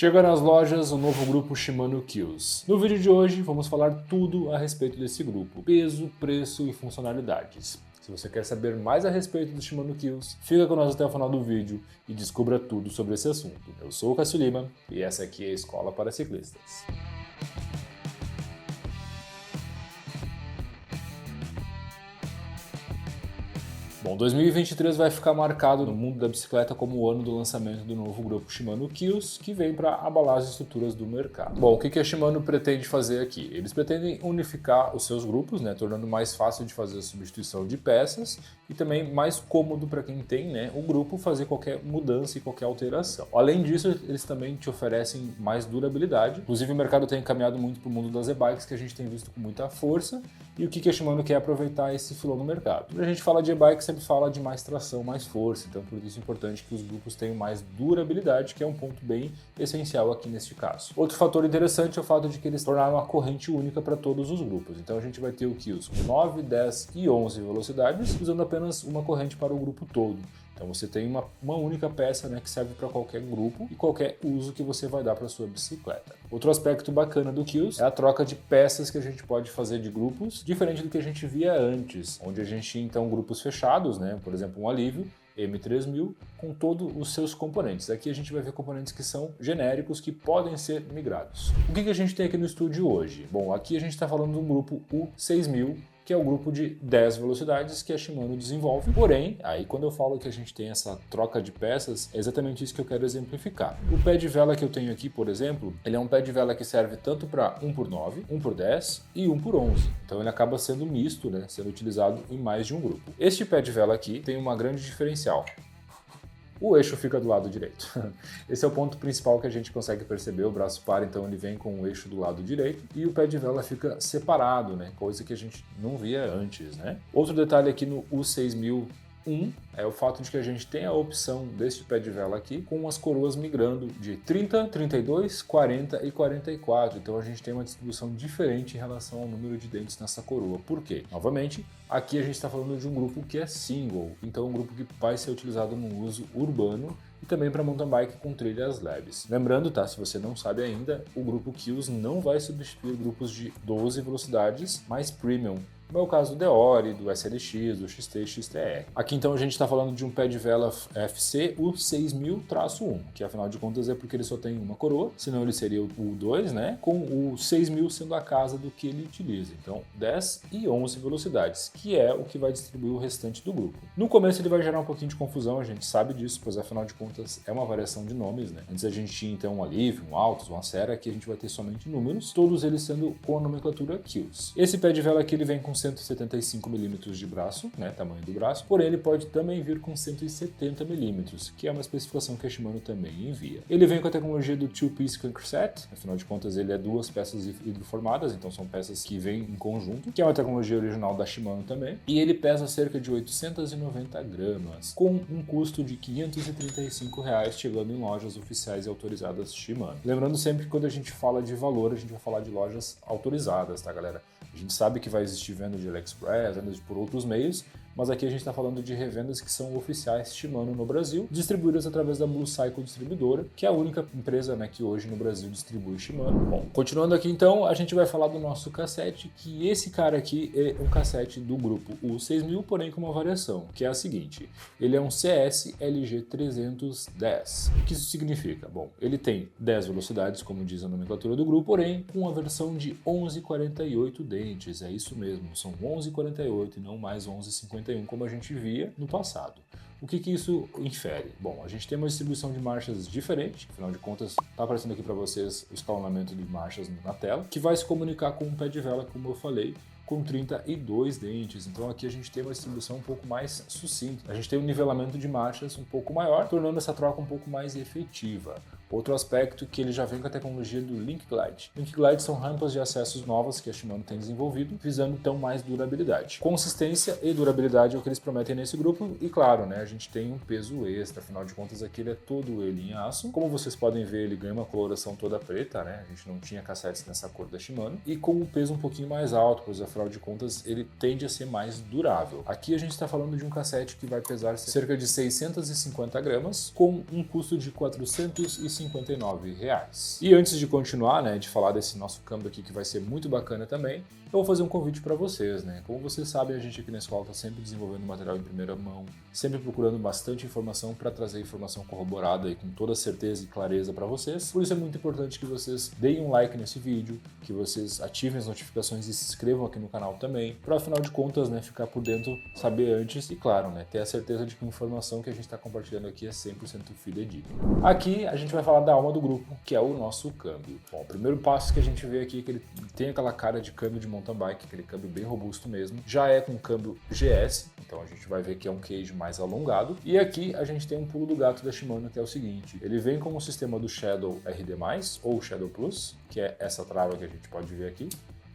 Chega nas lojas o novo grupo Shimano Kills. No vídeo de hoje vamos falar tudo a respeito desse grupo: peso, preço e funcionalidades. Se você quer saber mais a respeito do Shimano Kills, fica com nós até o final do vídeo e descubra tudo sobre esse assunto. Eu sou o Cássio Lima e essa aqui é a Escola para Ciclistas. Bom, 2023 vai ficar marcado no mundo da bicicleta como o ano do lançamento do novo grupo Shimano Kills, que vem para abalar as estruturas do mercado. Bom, o que a Shimano pretende fazer aqui? Eles pretendem unificar os seus grupos, tornando mais fácil de fazer a substituição de peças e também mais cômodo para quem tem o grupo fazer qualquer mudança e qualquer alteração. Além disso, eles também te oferecem mais durabilidade. Inclusive, o mercado tem caminhado muito para o mundo das e-bikes, que a gente tem visto com muita força. E o que a Shimano quer aproveitar esse filão no mercado? Quando a gente fala de e-bike, sempre fala de mais tração, mais força, então por isso é importante que os grupos tenham mais durabilidade, que é um ponto bem essencial aqui neste caso. Outro fator interessante é o fato de que eles tornaram uma corrente única para todos os grupos, então a gente vai ter o Kills com 9, 10 e 11 velocidades, usando apenas uma corrente para o grupo todo. Então você tem uma única peça que serve para qualquer grupo e qualquer uso que você vai dar para sua bicicleta. Outro aspecto bacana do Kills é a troca de peças que a gente pode fazer de grupos, diferente do que a gente via antes, onde a gente tinha então grupos fechados, por exemplo um Alívio M3000 com todos os seus componentes. Aqui a gente vai ver componentes que são genéricos, que podem ser migrados. O que a gente tem aqui no estúdio hoje? Bom, aqui a gente está falando de um grupo U6000, que é o grupo de 10 velocidades que a Shimano desenvolve. Porém, aí quando eu falo que a gente tem essa troca de peças, é exatamente isso que eu quero exemplificar. O pé de vela que eu tenho aqui, por exemplo, ele é um pé de vela que serve tanto para 1x9, 1x10 e 1x11. Então ele acaba sendo misto, sendo utilizado em mais de um grupo. Este pé de vela aqui tem uma grande diferencial. O eixo fica do lado direito. Esse é o ponto principal que a gente consegue perceber. O braço par, então, ele vem com o eixo do lado direito e o pé de vela fica separado, coisa que a gente não via antes, Outro detalhe aqui no U6001 é o fato de que a gente tem a opção deste pé de vela aqui com as coroas migrando de 30, 32, 40 e 44. Então a gente tem uma distribuição diferente em relação ao número de dentes nessa coroa. Por quê? Novamente, aqui a gente está falando de um grupo que é single, então um grupo que vai ser utilizado no uso urbano e também para mountain bike com trilhas leves. Lembrando, se você não sabe ainda, o grupo Kills não vai substituir grupos de 12 velocidades mais premium, como é o caso do Deore, do SLX, do XT, XTR. Aqui então a gente está falando de um pé de vela FC U6000-1, que afinal de contas é porque ele só tem uma coroa, senão ele seria o U2, com o 6000 sendo a casa do que ele utiliza. Então 10 e 11 velocidades, que é o que vai distribuir o restante do grupo. No começo ele vai gerar um pouquinho de confusão, a gente sabe disso, pois afinal de contas é uma variação de nomes. Antes a gente tinha então um Alívio, um Altus, um Acera, aqui a gente vai ter somente números, todos eles sendo com a nomenclatura Kills. Esse pé de vela aqui ele vem com 175 mm de braço, tamanho do braço, porém ele pode também vir com 170 mm, que é uma especificação que a Shimano também envia. Ele vem com a tecnologia do Two-Piece Crank Set, afinal de contas ele é duas peças hidroformadas, então são peças que vêm em conjunto, que é uma tecnologia original da Shimano também, e ele pesa cerca de 890 gramas, com um custo de R$ 535, chegando em lojas oficiais e autorizadas Shimano. Lembrando sempre que quando a gente fala de valor, a gente vai falar de lojas autorizadas, galera? A gente sabe que vai existir venda de AliExpress, vendas por outros meios, mas aqui a gente está falando de revendas que são oficiais Shimano no Brasil, distribuídas através da Blue Cycle Distribuidora, que é a única empresa que hoje no Brasil distribui Shimano. Bom, continuando aqui então, a gente vai falar do nosso cassete, que esse cara aqui é um cassete do grupo U6000, porém com uma variação, que é a seguinte: ele é um CS LG310. O que isso significa? Bom, ele tem 10 velocidades, como diz a nomenclatura do grupo, porém com a versão de 11,48 dentes, é isso mesmo, são 11,48 e não mais 11,51 como a gente via no passado. O que isso infere? Bom, a gente tem uma distribuição de marchas diferente, afinal de contas está aparecendo aqui para vocês o escalonamento de marchas na tela, que vai se comunicar com um pé de vela, como eu falei, com 32 dentes. Então aqui a gente tem uma distribuição um pouco mais sucinta. A gente tem um nivelamento de marchas um pouco maior, tornando essa troca um pouco mais efetiva. Outro aspecto que ele já vem com a tecnologia do Link Glide. Link Glide são rampas de acessos novas que a Shimano tem desenvolvido, visando então mais durabilidade. Consistência e durabilidade é o que eles prometem nesse grupo e claro, a gente tem um peso extra, afinal de contas aqui ele é todo ele em aço. Como vocês podem ver, ele ganha uma coloração toda preta, a gente não tinha cassetes nessa cor da Shimano, e com um peso um pouquinho mais alto, pois afinal de contas ele tende a ser mais durável. Aqui a gente está falando de um cassete que vai pesar cerca de 650 gramas, com um custo de R$ 450 R$59. E antes de continuar, né, de falar desse nosso câmbio aqui que vai ser muito bacana também, eu vou fazer um convite para vocês, né? Como vocês sabem, a gente aqui na escola está sempre desenvolvendo material em primeira mão, sempre procurando bastante informação para trazer informação corroborada e com toda certeza e clareza para vocês. Por isso é muito importante que vocês deem um like nesse vídeo, que vocês ativem as notificações e se inscrevam aqui no canal também, para afinal de contas, né, ficar por dentro, saber antes e, claro, né, ter a certeza de que a informação que a gente está compartilhando aqui é 100% fidedigna. Aqui a gente vai falar da alma do grupo, que é o nosso câmbio. Bom, o primeiro passo que a gente vê aqui é que ele tem aquela cara de câmbio de mountain bike, aquele câmbio bem robusto mesmo. Já é com câmbio GS, então a gente vai ver que é um cage mais alongado. E aqui a gente tem um pulo do gato da Shimano, que é o seguinte: ele vem com o sistema do Shadow RD+, ou Shadow Plus, que é essa trava que a gente pode ver aqui.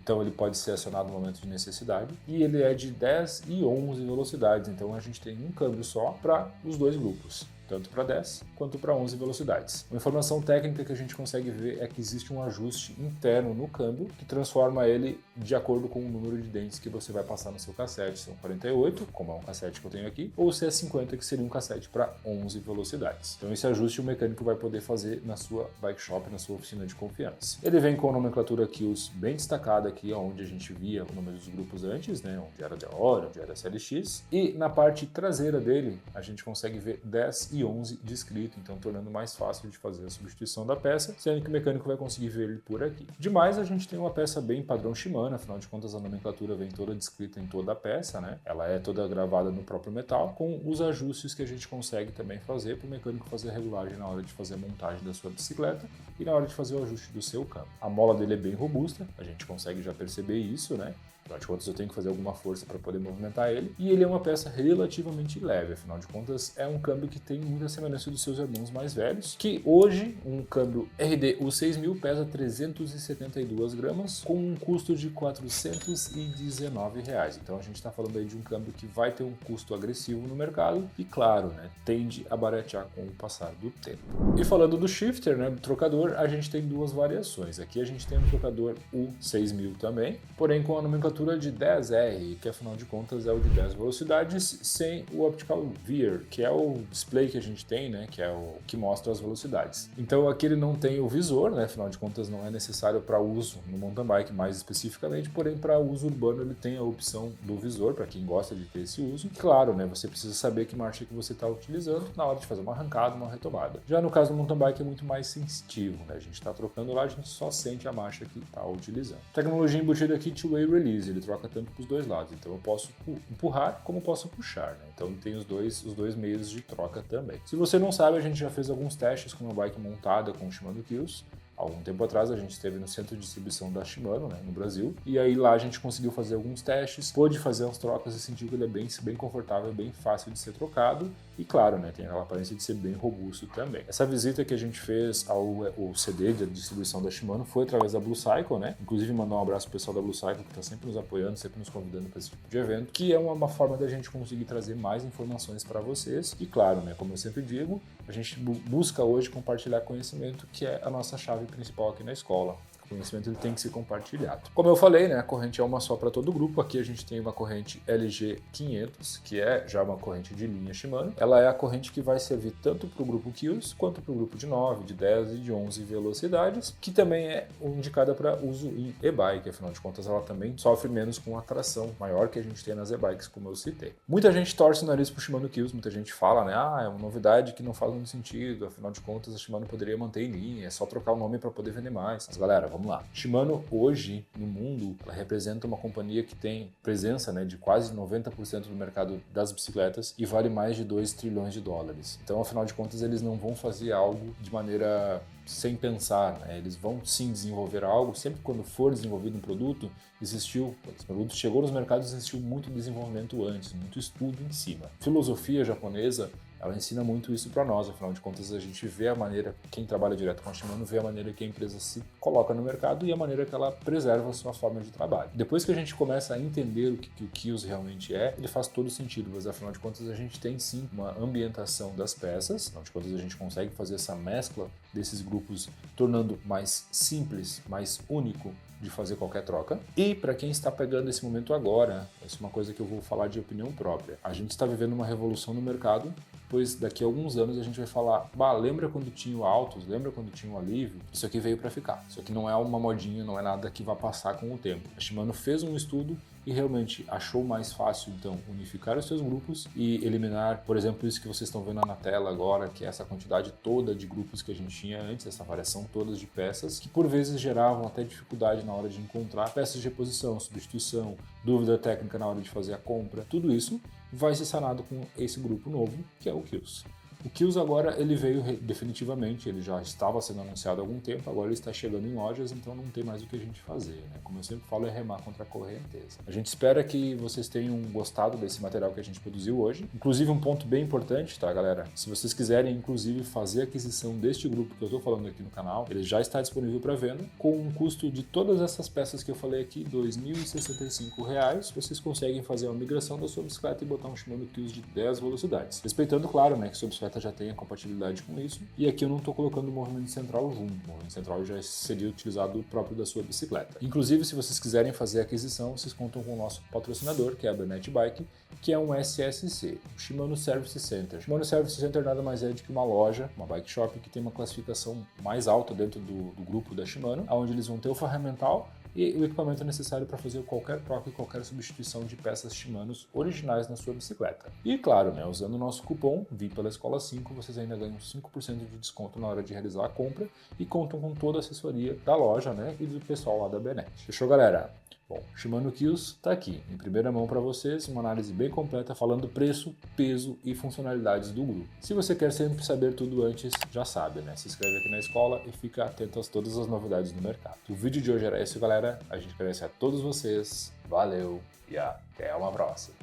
Então ele pode ser acionado no momento de necessidade. E ele é de 10 e 11 velocidades, então a gente tem um câmbio só para os dois grupos, tanto para 10 quanto para 11 velocidades. Uma informação técnica que a gente consegue ver é que existe um ajuste interno no câmbio que transforma ele de acordo com o número de dentes que você vai passar no seu cassete. São 48, como é um cassete que eu tenho aqui, ou se é 50, que seria um cassete para 11 velocidades. Então esse ajuste o mecânico vai poder fazer na sua bike shop, na sua oficina de confiança. Ele vem com a nomenclatura Kills bem destacada aqui, onde a gente via o nome dos grupos antes, né? Onde era Deore, onde era CLX. E na parte traseira dele, a gente consegue ver 10 e 11 descrito, então tornando mais fácil de fazer a substituição da peça, sendo que o mecânico vai conseguir ver ele por aqui. Demais, a gente tem uma peça bem padrão Shimano, afinal de contas a nomenclatura vem toda descrita em toda a peça, né? Ela é toda gravada no próprio metal, com os ajustes que a gente consegue também fazer para o mecânico fazer a regulagem na hora de fazer a montagem da sua bicicleta e na hora de fazer o ajuste do seu câmbio. A mola dele é bem robusta, a gente consegue já perceber isso, né? Afinal de contas, eu tenho que fazer alguma força para poder movimentar ele. E ele é uma peça relativamente leve, afinal de contas, é um câmbio que tem muita semelhança dos seus irmãos mais velhos, que hoje, um câmbio RD U6000 pesa 372 gramas, com um custo de R$419. Então a gente está falando aí de um câmbio que vai ter um custo agressivo no mercado e, claro, né, tende a baratear com o passar do tempo. E falando do shifter, né, do trocador, a gente tem duas variações. Aqui a gente tem um trocador U6000 também, porém com a nomenclatura de 10R, que afinal de contas é o de 10 velocidades, sem o Optical Veer, que é o display que a gente tem, né, que é o que mostra as velocidades. Então aqui ele não tem o visor, né, afinal de contas não é necessário para uso no mountain bike mais especificamente, porém para uso urbano ele tem a opção do visor, para quem gosta de ter esse uso. E claro, né, você precisa saber que marcha que você está utilizando na hora de fazer uma arrancada, uma retomada. Já no caso do mountain bike é muito mais sensitivo, né, a gente está trocando lá, a gente só sente a marcha que está utilizando. Tecnologia embutida aqui, two-way release, ele troca tanto para os dois lados, então eu posso empurrar como posso puxar, né? Então tem os dois meios de troca também. Se você não sabe, a gente já fez alguns testes com uma bike montada com o Shimano Kills. Algum tempo atrás a gente esteve no centro de distribuição da Shimano, né, no Brasil, e aí lá a gente conseguiu fazer alguns testes, pôde fazer umas trocas e sentiu que ele é bem confortável, bem fácil de ser trocado e claro, né, tem aquela aparência de ser bem robusto também. Essa visita que a gente fez ao CD de distribuição da Shimano foi através da Blue Cycle, né, inclusive mandar um abraço pro pessoal da Blue Cycle que está sempre nos apoiando, sempre nos convidando para esse tipo de evento, que é uma forma da gente conseguir trazer mais informações para vocês e claro, né, como eu sempre digo, a gente busca hoje compartilhar conhecimento, que é a nossa chave principal aqui na escola. O conhecimento ele tem que ser compartilhado. Como eu falei, né, a corrente é uma só para todo o grupo. Aqui a gente tem uma corrente LG500, que é já uma corrente de linha Shimano. Ela é a corrente que vai servir tanto para o grupo Kills quanto para o grupo de 9, de 10 e de 11 velocidades, que também é indicada para uso em e-bike. Afinal de contas, ela também sofre menos com a tração maior que a gente tem nas e-bikes, como eu citei. Muita gente torce o nariz para o Shimano Kills, muita gente fala, né, é uma novidade que não faz muito sentido, afinal de contas a Shimano poderia manter em linha, é só trocar o nome para poder vender mais. Mas galera, vamos lá. Shimano hoje no mundo ela representa uma companhia que tem presença, né, de quase 90% do mercado das bicicletas e vale mais de 2 trilhões de dólares. Então, afinal de contas, eles não vão fazer algo de maneira sem pensar, né? Eles vão sim desenvolver algo. Sempre quando for desenvolvido um produto, quando esse produto chegou nos mercados, existiu muito desenvolvimento antes, muito estudo em cima. Filosofia japonesa, ela ensina muito isso para nós, afinal de contas a gente vê a maneira, quem trabalha direto com a Shimano vê a maneira que a empresa se coloca no mercado e a maneira que ela preserva a sua forma de trabalho. Depois que a gente começa a entender o que o Kills realmente é, ele faz todo sentido, mas afinal de contas a gente tem sim uma ambientação das peças, afinal de contas a gente consegue fazer essa mescla desses grupos, tornando mais simples, mais único de fazer qualquer troca. E para quem está pegando esse momento agora, essa é uma coisa que eu vou falar de opinião própria. A gente está vivendo uma revolução no mercado, pois daqui a alguns anos a gente vai falar, lembra quando tinha o Altos, lembra quando tinha o Alívio? Isso aqui veio para ficar. Isso aqui não é uma modinha, não é nada que vai passar com o tempo. A Shimano fez um estudo e realmente achou mais fácil, então, unificar os seus grupos e eliminar, por exemplo, isso que vocês estão vendo na tela agora, que é essa quantidade toda de grupos que a gente tinha antes, essa variação toda de peças, que por vezes geravam até dificuldade na hora de encontrar peças de reposição, substituição, dúvida técnica na hora de fazer a compra. Tudo isso vai ser sanado com esse grupo novo, que é o Kills. O Kills agora ele veio definitivamente, ele já estava sendo anunciado há algum tempo, agora ele está chegando em lojas, então não tem mais o que a gente fazer, né? Como eu sempre falo, é remar contra a correnteza. A gente espera que vocês tenham gostado desse material que a gente produziu hoje. Inclusive um ponto bem importante, tá, galera? Se vocês quiserem, inclusive, fazer a aquisição deste grupo que eu estou falando aqui no canal, ele já está disponível para venda, com um custo de todas essas peças que eu falei aqui, R$ 2.065, vocês conseguem fazer a migração da sua bicicleta e botar um Shimano Kills de 10 velocidades. Respeitando, claro, né, que sua bicicleta já tem a compatibilidade com isso, e aqui eu não estou colocando o movimento central junto, o movimento central já seria utilizado próprio da sua bicicleta. Inclusive, se vocês quiserem fazer a aquisição, vocês contam com o nosso patrocinador, que é a Bennett Bike, que é um SSC, o Shimano Service Center. O Shimano Service Center nada mais é do que uma loja, uma bike shop, que tem uma classificação mais alta dentro do grupo da Shimano, onde eles vão ter o ferramental e o equipamento necessário para fazer qualquer troca e qualquer substituição de peças Shimanos originais na sua bicicleta. E claro, né, usando o nosso cupom VI pela Escola 5, vocês ainda ganham 5% de desconto na hora de realizar a compra e contam com toda a assessoria da loja, né, e do pessoal lá da Bennett. Fechou, galera? Bom, Shimano Kills está aqui, em primeira mão para vocês, uma análise bem completa falando preço, peso e funcionalidades do grupo. Se você quer sempre saber tudo antes, já sabe, né? Se inscreve aqui na escola e fica atento a todas as novidades do mercado. O vídeo de hoje era esse, galera. A gente agradece a todos vocês, valeu e até uma próxima.